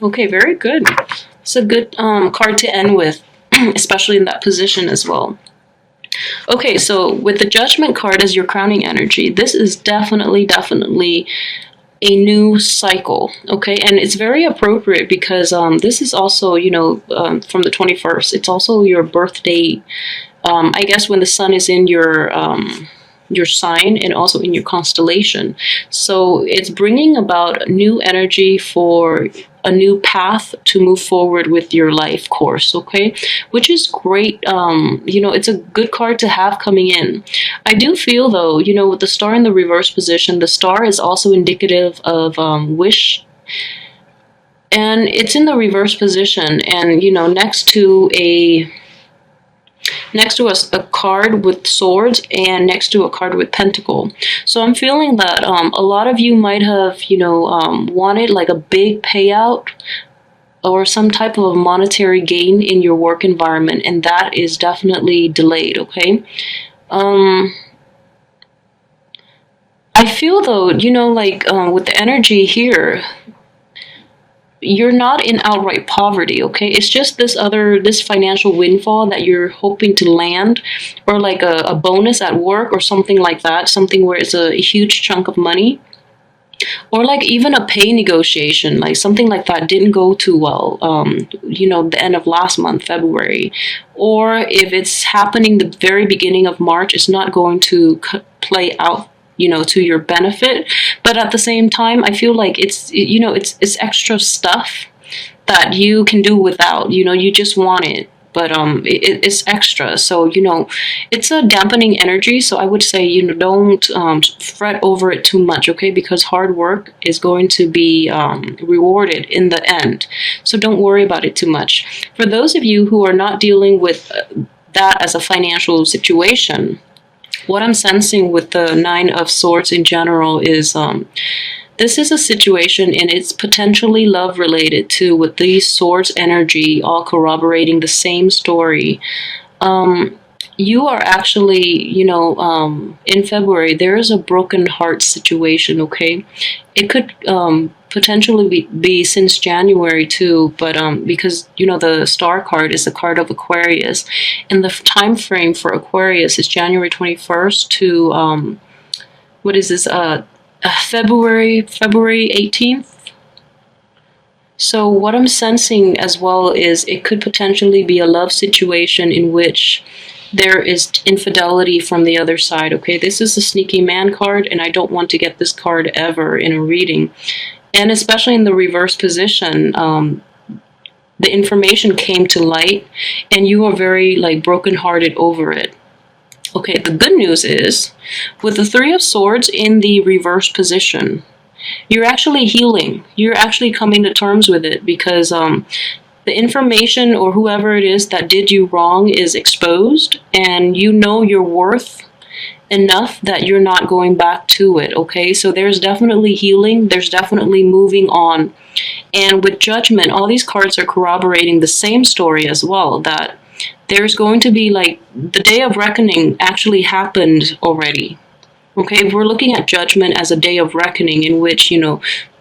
Okay, very good. It's a good card to end with, especially in that position as well. Okay, so with the Judgment card as your crowning energy, this is definitely a new cycle. Okay, and it's very appropriate because this is also, from the 21st. It's also your birthday. I guess when the sun is in your sign and also in your constellation. So it's bringing about new energy for a new path to move forward with your life course, okay? Which is great. It's a good card to have coming in. I do feel though, with the star in the reverse position, the star is also indicative of wish, and it's in the reverse position, and next to a card with swords and next to a card with pentacle. So I'm feeling that a lot of you might have, wanted like a big payout or some type of monetary gain in your work environment, and that is definitely delayed, okay? I feel though, with the energy here, you're not in outright poverty, okay? It's just this financial windfall that you're hoping to land, or like a bonus at work or something like that, something where it's a huge chunk of money, or like even a pay negotiation, like something like that didn't go too well, the end of last month, February. Or if it's happening the very beginning of March, it's not going to play out to your benefit. But at the same time, I feel like it's extra stuff that you can do without. You just want it, but it's extra. So it's a dampening energy. So I would say don't fret over it too much, okay? Because hard work is going to be rewarded in the end. So don't worry about it too much. For those of you who are not dealing with that as a financial situation, what I'm sensing with the Nine of Swords in general is this is a situation, and it's potentially love related too, with these swords energy all corroborating the same story. You are actually, in February, there is a broken heart situation, okay? It could potentially be since January too, but because, the star card is the card of Aquarius, and the time frame for Aquarius is January 21st to, what is this, February 18th? So what I'm sensing as well is it could potentially be a love situation in which there is infidelity from the other side, okay? This is a sneaky man card, and I don't want to get this card ever in a reading. And especially in the reverse position, the information came to light, and you are very, brokenhearted over it. Okay, the good news is, with the Three of Swords in the reverse position, you're actually healing. You're actually coming to terms with it, because the information or whoever it is that did you wrong is exposed, and you know your worth enough that you're not going back to it, okay? So there's definitely healing. There's definitely moving on. And with Judgment, all these cards are corroborating the same story as well, that there's going to be, the day of reckoning actually happened already. Okay, we're looking at Judgment as a day of reckoning in which,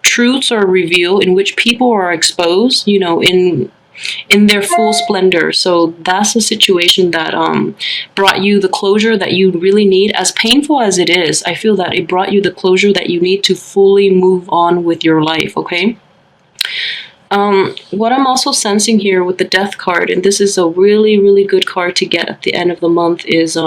truths are revealed, in which people are exposed, in their full splendor. So that's a situation that brought you the closure that you really need. As painful as it is, I feel that it brought you the closure that you need to fully move on with your life, okay? What I'm also sensing here with the Death card, and this is a really good card to get at the end of the month, is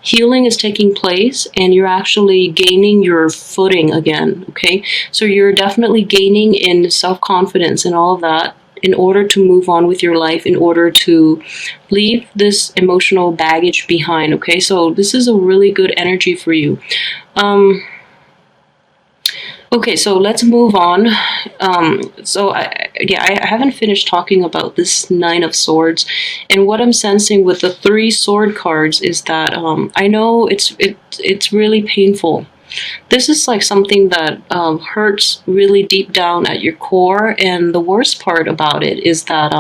healing is taking place, and you're actually gaining your footing again, okay? So you're definitely gaining in self-confidence and all of that in order to move on with your life, in order to leave this emotional baggage behind, okay? So this is a really good energy for you. Okay, so let's move on. I haven't finished talking about this Nine of Swords, and what I'm sensing with the three sword cards is that I know it's really painful. This is like something that hurts really deep down at your core, and the worst part about it is that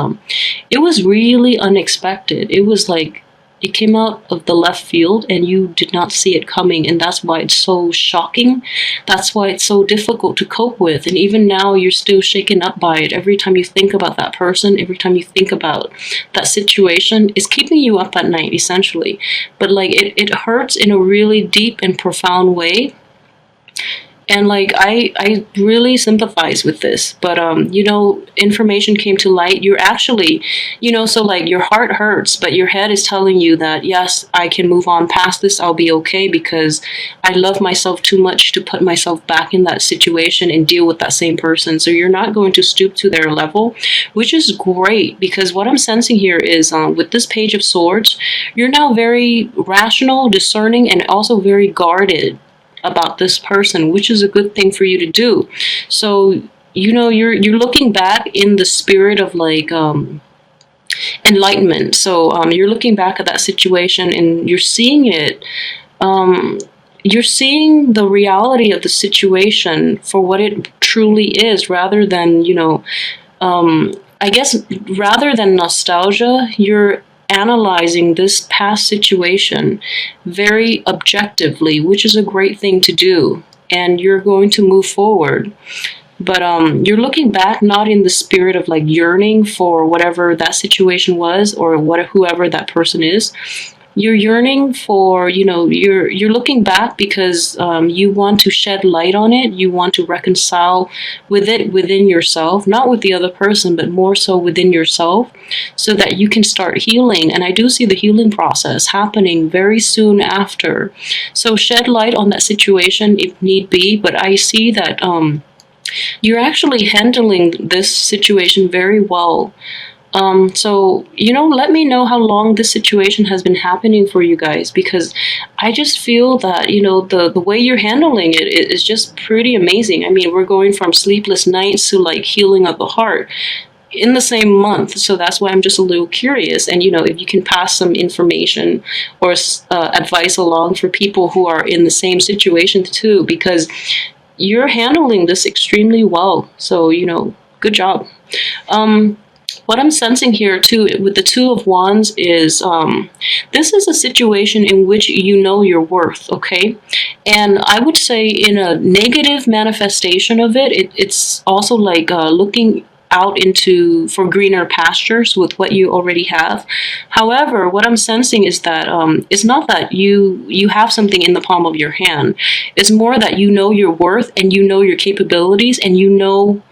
it was really unexpected. It was like It came out of the left field and you did not see it coming, and that's why it's so shocking. That's why it's so difficult to cope with, and even now you're still shaken up by it. Every time you think about that person, every time you think about that situation, it's keeping you up at night essentially. But like it hurts in a really deep and profound way. And like I really sympathize with this. But information came to light. You're actually, so like your heart hurts, but your head is telling you that yes, I can move on past this. I'll be okay because I love myself too much to put myself back in that situation and deal with that same person. So you're not going to stoop to their level, which is great, because what I'm sensing here is with this Page of Swords, you're now very rational, discerning, and also very guarded about this person, which is a good thing for you to do. So you're looking back in the spirit of like enlightenment. So you're looking back at that situation and you're seeing it. You're seeing the reality of the situation for what it truly is, rather than I guess rather than nostalgia. You're analyzing this past situation very objectively, which is a great thing to do, and you're going to move forward. But you're looking back not in the spirit of like yearning for whatever that situation was or whoever that person is. You're yearning for, you're looking back because you want to shed light on it. You want to reconcile with it within yourself, not with the other person, but more so within yourself, so that you can start healing. And I do see the healing process happening very soon after. So shed light on that situation if need be. But I see that you're actually handling this situation very well. So, let me know how long this situation has been happening for you guys, because I just feel that, the way you're handling it is just pretty amazing. I mean, we're going from sleepless nights to like healing of the heart in the same month. So that's why I'm just a little curious. And, if you can pass some information or advice along for people who are in the same situation too, because you're handling this extremely well. So, good job. What I'm sensing here too with the Two of Wands is this is a situation in which you know your worth, okay? And I would say in a negative manifestation of it's also like looking out into for greener pastures with what you already have. However, what I'm sensing is that it's not that you have something in the palm of your hand. It's more that you know your worth and you know your capabilities, and you know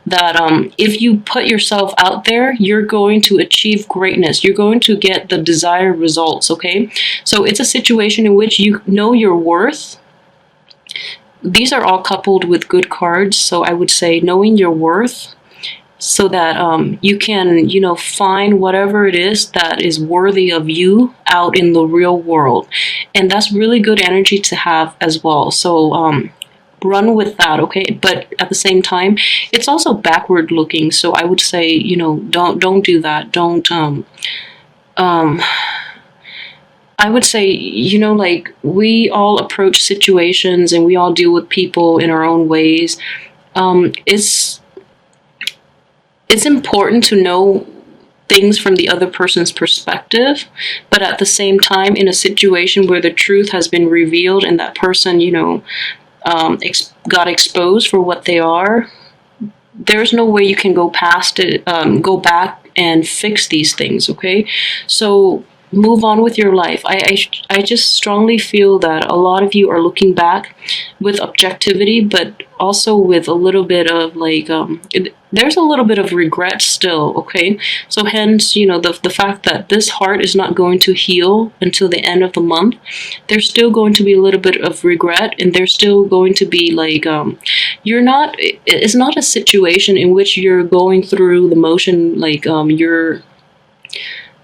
that if you put yourself out there, you're going to achieve greatness. You're going to get the desired results, okay? So it's a situation in which you know your worth. These are all coupled with good cards, so I would say knowing your worth, so that you can, find whatever it is that is worthy of you out in the real world. And that's really good energy to have as well. So run with that, okay? But at the same time, it's also backward looking. So I would say, don't do that. Don't I would say, like we all approach situations and we all deal with people in our own ways. It's important to know things from the other person's perspective, but at the same time, in a situation where the truth has been revealed and that person, got exposed for what they are, there's no way you can go past it, go back and fix these things, okay? So move on with your life. I just strongly feel that a lot of you are looking back with objectivity, but also with a little bit of like there's a little bit of regret still, okay? So hence, the fact that this heart is not going to heal until the end of the month, there's still going to be a little bit of regret, and there's still going to be like it's not a situation in which you're going through the motion, like you're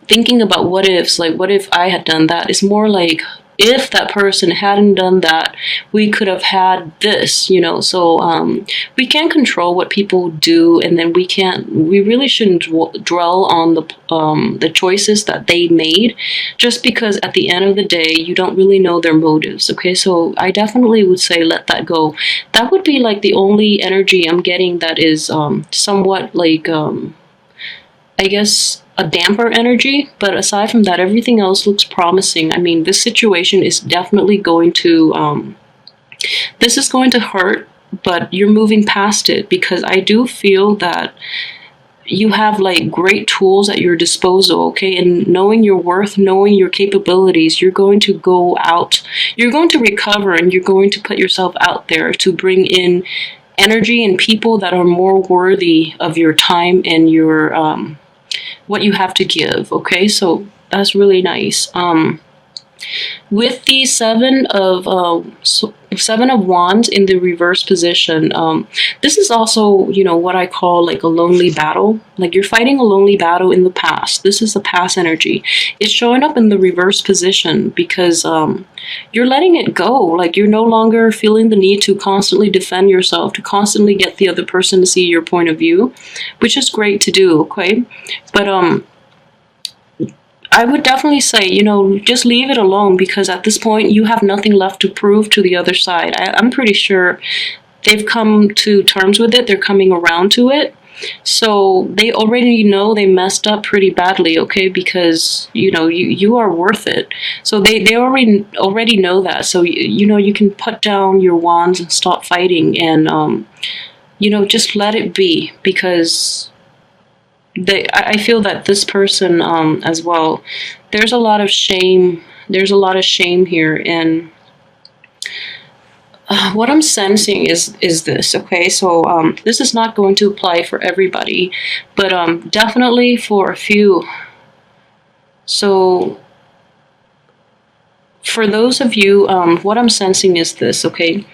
thinking about what ifs, like what if I had done that. It's more like if that person hadn't done that, we could have had this, so we can't control what people do, and then we really shouldn't dwell on the choices that they made, just because at the end of the day you don't really know their motives, okay? So I definitely would say let that go. That would be like the only energy I'm getting that is somewhat like I guess a damper energy, but aside from that, everything else looks promising. I mean, this situation is definitely going to, this is going to hurt, but you're moving past it, because I do feel that you have like great tools at your disposal, okay? And knowing your worth, knowing your capabilities, you're going to go out, you're going to recover, and you're going to put yourself out there to bring in energy and people that are more worthy of your time and your what you have to give, okay? So that's really nice. With the seven of wands in the reverse position, this is also, you know, what I call like a lonely battle. Like you're fighting a lonely battle in the past. This is the past energy. It's showing up in the reverse position because you're letting it go. Like you're no longer feeling the need to constantly defend yourself, to constantly get the other person to see your point of view, which is great to do, okay? But I would definitely say, you know, just leave it alone, because at this point you have nothing left to prove to the other side. I'm pretty sure they've come to terms with it. They're coming around to it. So they already know they messed up pretty badly, okay? Because, you know, you are worth it. So they already know that. So, you know, you can put down your wands and stop fighting and, you know, just let it be, because I feel that this person as well, there's a lot of shame. There's a lot of shame here, and what I'm sensing is this, okay? So this is not going to apply for everybody, but definitely for a few. So for those of you, what I'm sensing is this, okay?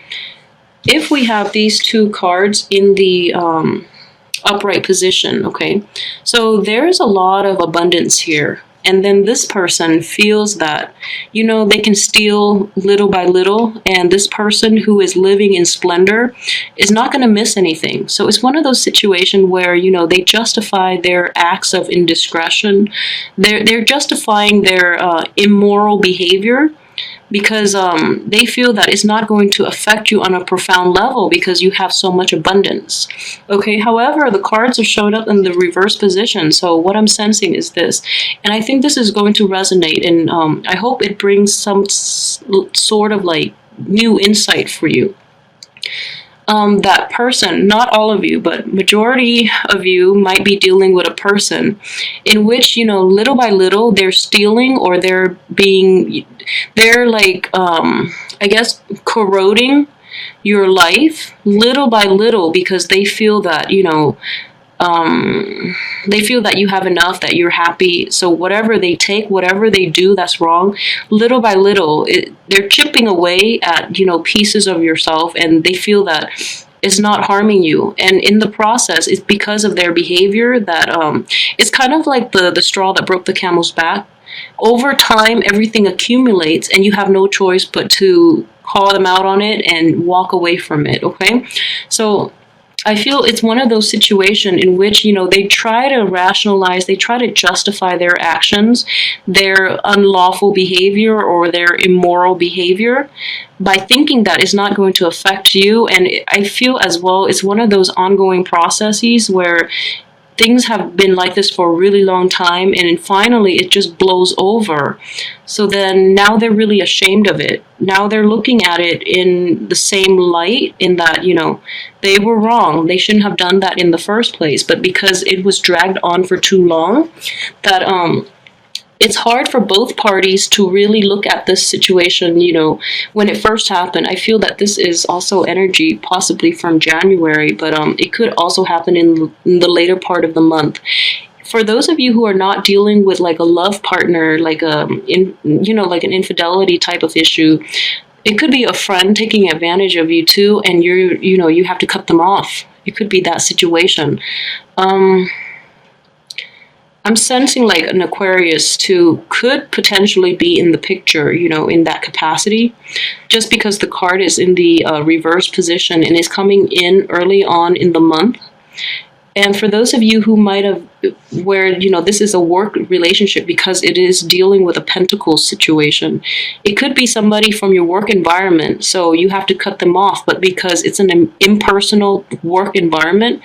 If we have these two cards in the upright position, okay? So there's a lot of abundance here. And then this person feels that, you know, they can steal little by little, and this person who is living in splendor is not going to miss anything. So it's one of those situations where, you know, they justify their acts of indiscretion. They're justifying their immoral behavior, because they feel that it's not going to affect you on a profound level because you have so much abundance. Okay, however, the cards are showing up in the reverse position, so what I'm sensing is this, and I think this is going to resonate, and I hope it brings some sort of like new insight for you. That person, not all of you, but majority of you might be dealing with a person in which, you know, little by little they're stealing, or they're like, I guess, corroding your life little by little, because they feel that, you know, they feel that you have enough, that you're happy. So whatever they take, whatever they do that's wrong, little by little, they're chipping away at, you know, pieces of yourself, and they feel that it's not harming you. And in the process, it's because of their behavior that it's kind of like the straw that broke the camel's back. Over time, everything accumulates, and you have no choice but to call them out on it and walk away from it, okay? So I feel it's one of those situations in which, you know, they try to rationalize, they try to justify their actions, their unlawful behavior or their immoral behavior, by thinking that it's not going to affect you. And I feel as well it's one of those ongoing processes where things have been like this for a really long time, and then finally it just blows over. So then now they're really ashamed of it. Now they're looking at it in the same light, in that, you know, they were wrong. They shouldn't have done that in the first place. But because it was dragged on for too long, that it's hard for both parties to really look at this situation, you know, when it first happened. I feel that this is also energy possibly from January, but it could also happen in the later part of the month. For those of you who are not dealing with like a love partner, like you know, like an infidelity type of issue, it could be a friend taking advantage of you too, and you know, you have to cut them off. It could be that situation. I'm sensing like an Aquarius too could potentially be in the picture, you know, in that capacity, just because the card is in the reverse position and is coming in early on in the month. And for those of you who might have, where, you know, this is a work relationship because it is dealing with a Pentacles situation, it could be somebody from your work environment, so you have to cut them off. But because it's an impersonal work environment,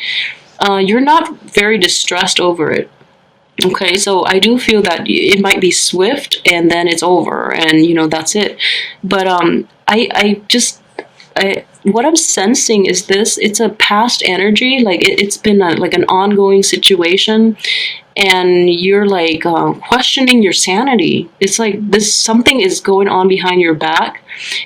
you're not very distressed over it. Okay, so I do feel that it might be swift and then it's over and that's it. But I just what I'm sensing is this: it's a past energy, like it's been like an ongoing situation, and you're like questioning your sanity. It's like this something is going on behind your back,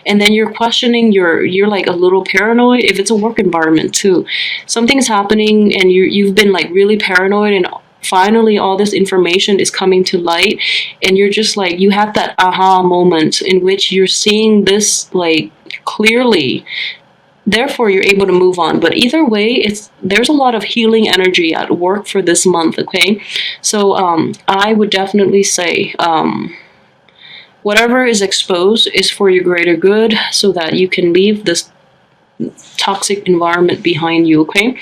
and then you're questioning you're like a little paranoid. If it's a work environment too, something's happening and you've been like really paranoid, and finally all this information is coming to light, and you're just like, you have that aha moment in which you're seeing this like clearly, therefore you're able to move on. But either way, there's a lot of healing energy at work for this month. Okay, so I would definitely say whatever is exposed is for your greater good, so that you can leave this toxic environment behind you. Okay,